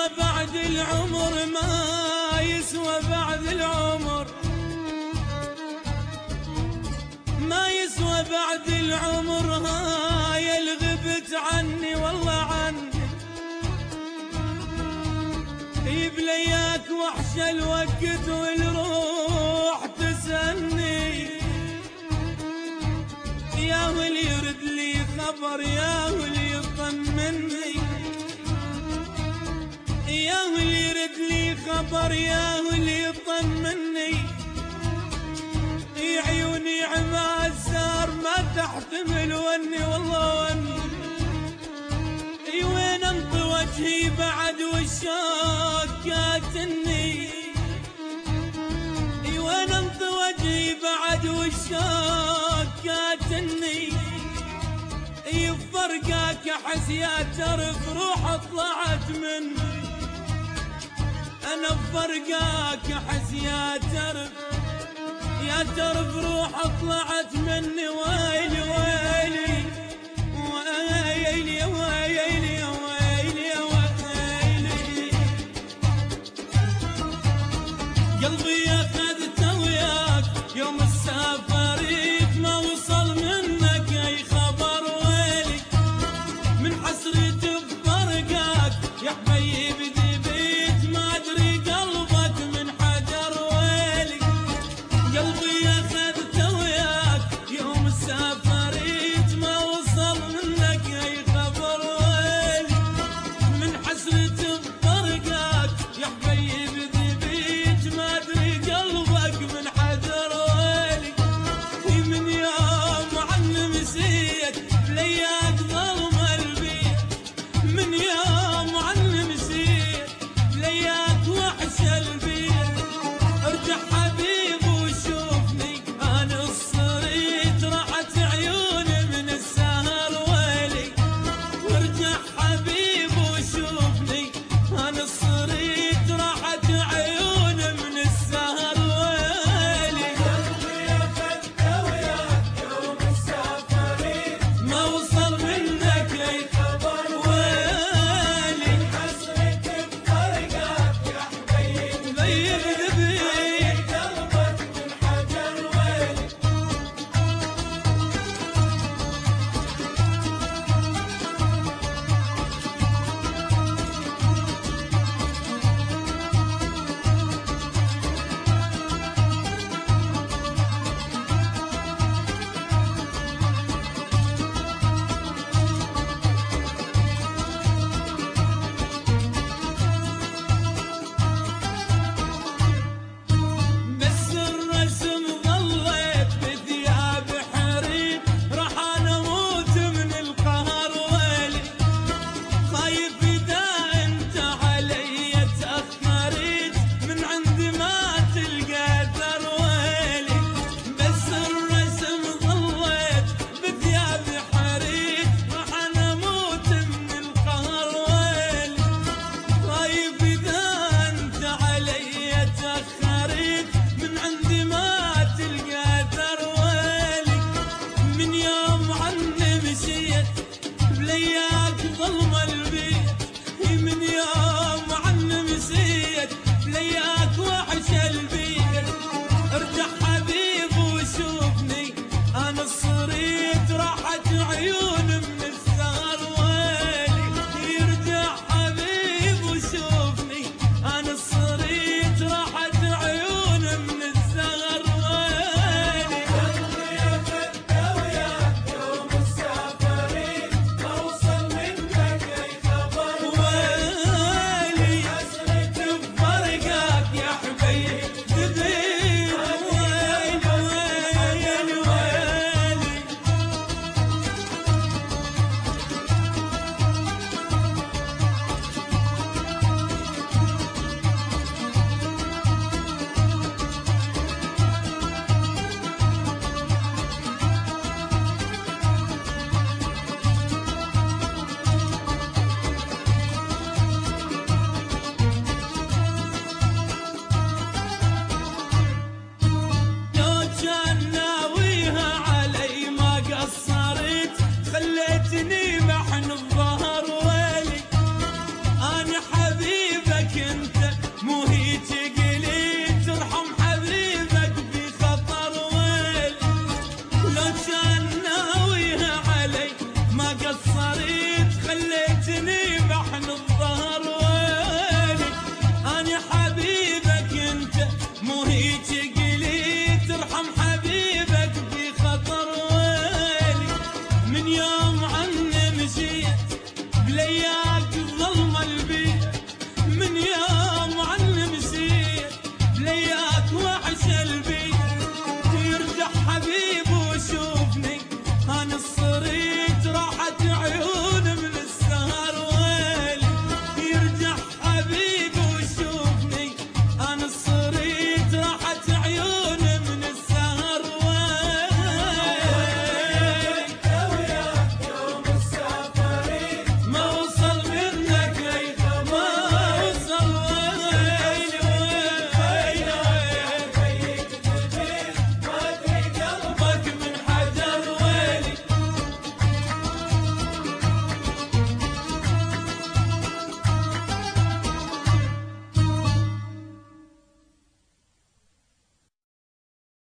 يسوى بعد العمر، ما يسوى بعد العمر، ما يسوى بعد العمر. هاي الغبت عني والله عني، يبلياك وحش الوقت والروح تسألني. يا ولي يرد لي خبر، يا ولي يطمني، يا ولي يرد لي خبر، يا ولي يطمني. عيوني عما الزار ما تحتمل وني والله وني. وين انطي وجهي بعد والشوق كاتني، وين انطي وجهي بعد والشوق كاتني. بفرقاك احس يا ترف روح طلعت مني، انا بفرقاك احس يا ترف، يا ترف روح طلعت مني. ويلي ويلي ويلي ويلي ويلي ويلي، قلبي يا